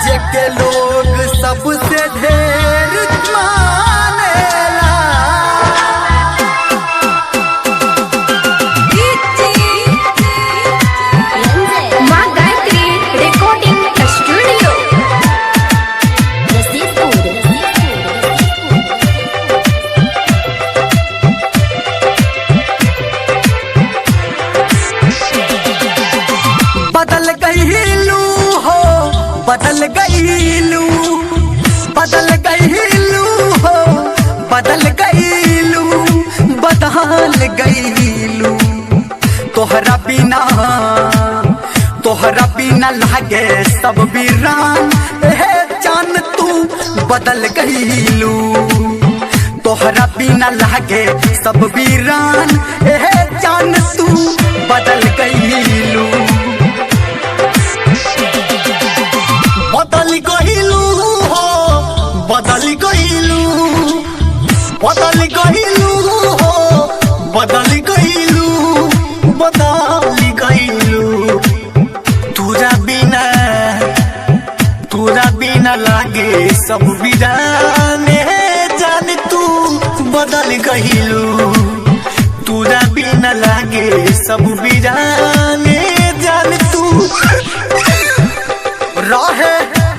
जेके लोग सबसे ढेर मानेला। माँ गायत्री रिकॉर्डिंग स्टूडियो बदल गईलू हो, बदल गईलू, बदल गईलू हो, बदल गईलू, बदल गईलू। तोहरा बिना लागे सब वीरान हे जान तू बदल गईलू। तोहरा बिना लागे सब वीरान हे जान तू बदल गईलू। बदल गईलू हो, बदल गईलू, बदल गईलू हो, बदल गईलू, बदल गईलू। तोरा बिना लागे सब वीराने जान तू बदल गईलू। तोरा बिना लागे सब वीराने जान तू रहे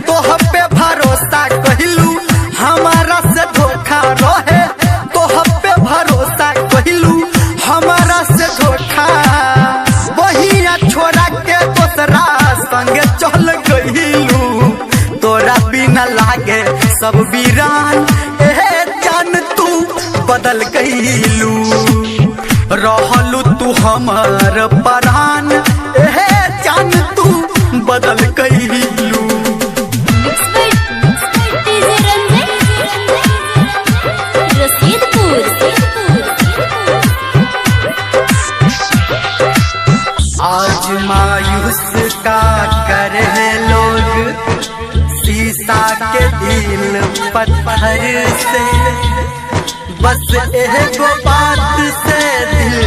तोह पे भरोसा कहिलू हमारा से धोखा। रहे तोह पे भरोसा कहिलू हमारा से धोखा। बहिया छोड़ा के दोसरा संगे चल गईलू। तोरा बिना लागे सब वीरान एहे जान तू बदल गईलू। रहलू तू हमार परान एहे जान तू बदल गईलू। आज मायूस का करे लोग शीशा के दिल पत्थर से। बस एगो बात से दिल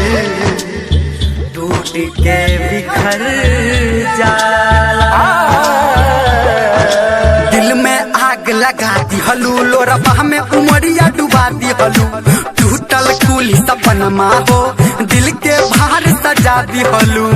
टूट के बिखर जाला। दिल में आग लगा दी हलू, लोरबा में उमरिया डुबा दी हलू। टूटल कुल सपनमा हो दिल के भार सजा दी हलू।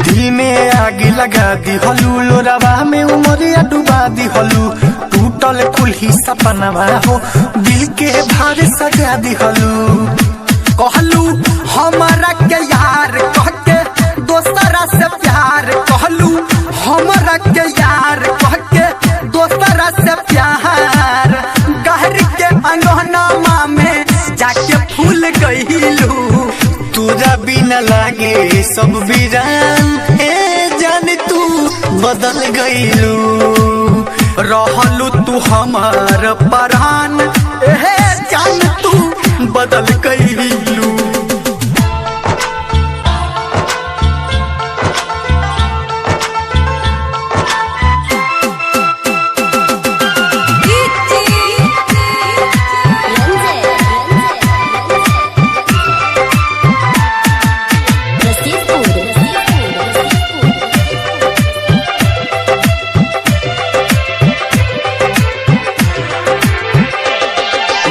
दिल में आग लगा दी हलू, लोरबा में उमरिया डुबा दी हलू। टूटल कुल सपनमा हो दिल के भार सजा दी हलू। कहलू हमारा के यार कह के दोसरा से प्यार। कहलू हमारा के यार कह के दोसरा से प्यार। गहर के अंगनामा में जाके फूल गईलू। तोरा बिना लागे सब वीरान ए जान तू बदल गईलू। रहलू तू हमार परान एहे जान तू बदल गईलू।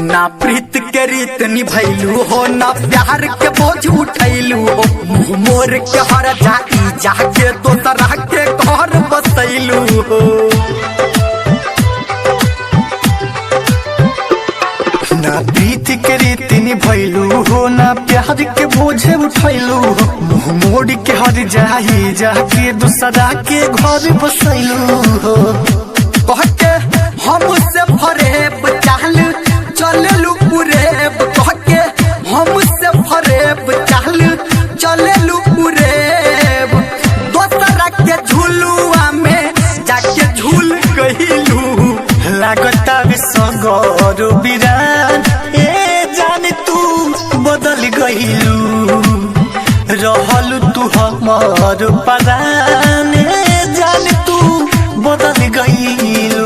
ना प्रीत के रीत निभैलू हो, ना प्यार के बोझ उठैलू हो। मुँह मोर के हर जाई जाके दोसरा के घर बसैलू हो। ना प्रीत के रीत निभैलू हो, ना प्यार के बोझ उठैलू हो। मुँह मोड़ के हर जाई जाके दोसरा के घर बसैलू हो। कह के हमसे फरेब चाल चललू पुरेब। कह के हमसे गईलू रहलू तू हमार परान जान तू बदल गईलू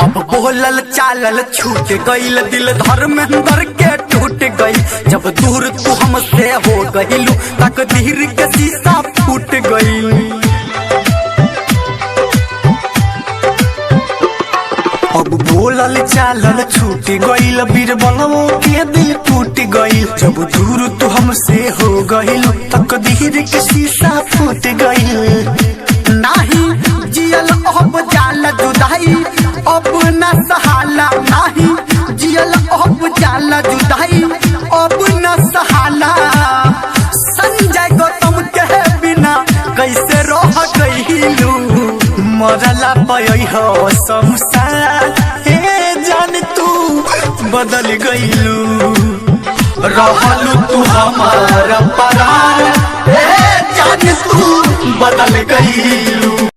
अब बोलल चालल छूट गईल दिल धर्मेंद्र के टूट गई जब दूर तू हमसे हो गईलू तकदीर के शीशा फूट गई अब बोलल चालल छूट गईल बीरबलवों के दिल टूट गई जब दूर तू हमसे हो गईलू तकदीर के शीशा फूट गई नाही जियल अब जाला जुदाई अब न सहाला नाही जियल अब जाला जुदाई अब न सहाला संजय गौतम के बिना कैसे रह गईलू मरला पई हो संसार हे जान तू बदल गईलू रहलू तू हमारा परार हे जान तू बदल गईलू।